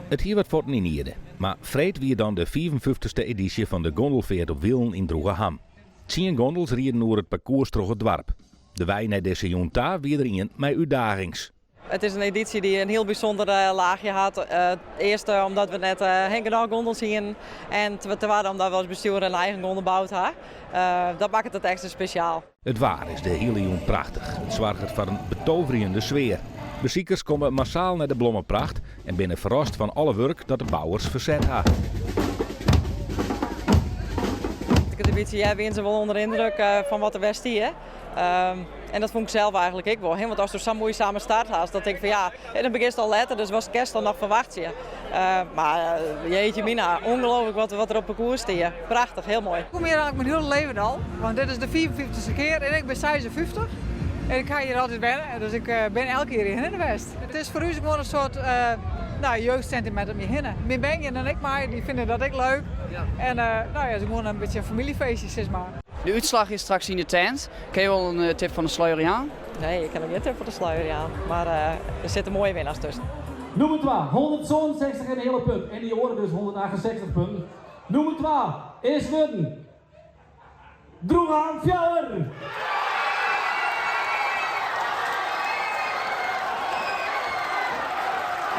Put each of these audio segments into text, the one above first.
Het hier wat voeten in Ierden, maar vreed wie dan de 54e editie van de gondelveert op Wielen in Droegeham. 10 gondels rieden over het parcours door het dorp. De wij naar deze jonta weer erin met uitdagings. Het is een editie die een heel bijzonder laagje had. Eerst omdat we net geen genoeg gondels zien en ten tweede omdat we als bestuur een eigen gondel bouwd hebben. Dat maakt het extra speciaal. Het waar is de hele jong prachtig. Het zorgt voor een betoverende sfeer. Bezoekers komen massaal naar de Blommenpracht en binnen verrast van alle werk dat de bouwers verzet hebben. De beetje zijn wel onder de indruk van wat er west hier. En dat vond ik zelf eigenlijk ook wel. Want als je zo'n mooie samen start had, dan denk ik van ja, dan begint het al later, dus was kerst dan nog verwacht je. Maar jeetje mina, ongelooflijk wat er op parcours staat. Prachtig, heel mooi. Ik kom hier eigenlijk mijn hele leven al, want dit is de 54e keer en ik ben 56. En ik ga hier altijd wennen, dus ik ben elke keer hier in de West. Het is voor u gewoon een soort jeugdsentiment om je heen. Mijn Benje en ik maar, die vinden dat ik leuk. Ja. En het is gewoon een beetje een familiefeestje, zeg maar. De uitslag is straks in de tent. Ken je wel een tip van de sluier? Nee, ik ken ook geen tip van de sluier, ja. Maar er zitten mooie winnaars tussen. Nummer 2, 167 in de hele punt. En die horen dus 168 punten. Nummer 2 is Wudden. Droegeham Fjouwer.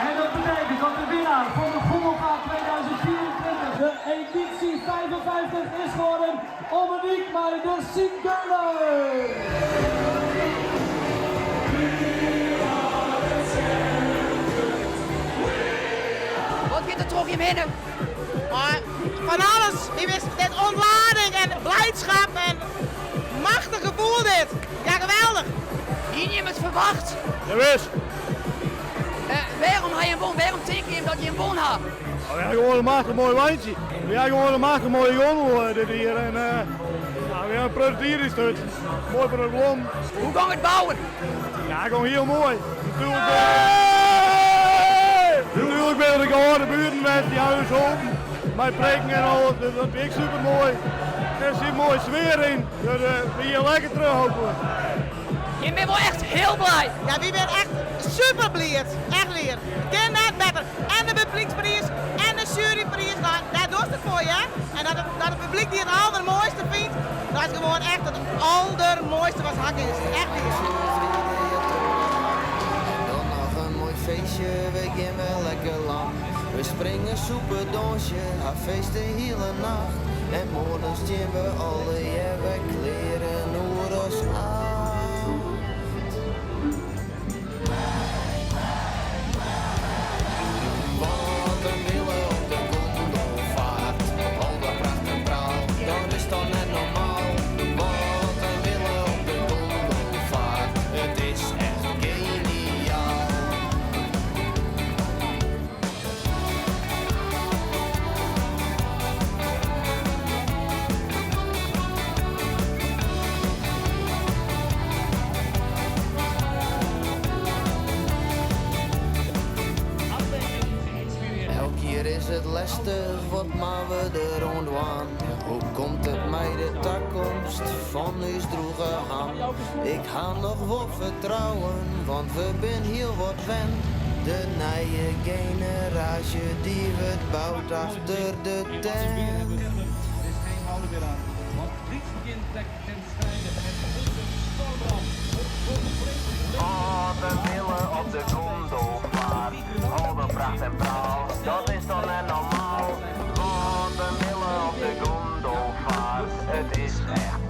En dat betekent dat de winnaar van de Gondelvaart 2024, de editie 55, is geworden Omeniek bij de Sint-Geuler. Wat gaat er toch in binnen? Maar van alles. Je wist dit ontlading en blijdschap en machtig gevoel dit. Ja, geweldig. Hier niet het verwacht. Ja, wist. Waarom ga je een bon? Waarom teken je hem dat je een bon hebt? Oh, ja, gewoon een machtig mooi wijntje. Ja, gewoon een machtig mooie gondel dit hier. En ja, een prototype is het. Mooi voor de blom. Hoe kan het bouwen? Ja, gewoon heel mooi. Natuurlijk ben ik al de buurten met die huis open. Mijn preken en alles, dus dat vind ik super mooi. Er zit een mooie sfeer in. Dus we hier lekker terug hopelijk. Je bent wel echt heel blij. Ja, wie bent echt super blij. Echt weer. Ken net beter. En de publieksprijs en de juryprijs. Nou, daar doet het voor je. En dat het publiek die het allermooiste vindt, dat is gewoon echt het allermooiste wat hak is. Echt weer. Dan nog een mooi feestje, we gaan wel lekker lang. We springen soependonsje, haar feesten hele nacht. En morgen zien we alle jaren kleren noer ons aan. Is het lastig, wat maar we er rondwaan? Hoe komt het mij de toekomst van ons Droegeham? Ik ga nog wel vertrouwen, want we zijn heel wat wen. De nieuwe generatie die het bouwt achter de tent. Oh, de willen op de gondelvaart, al de pracht en praal, dat is dan net normaal. Oh, de willen op de gondelvaart, het is echt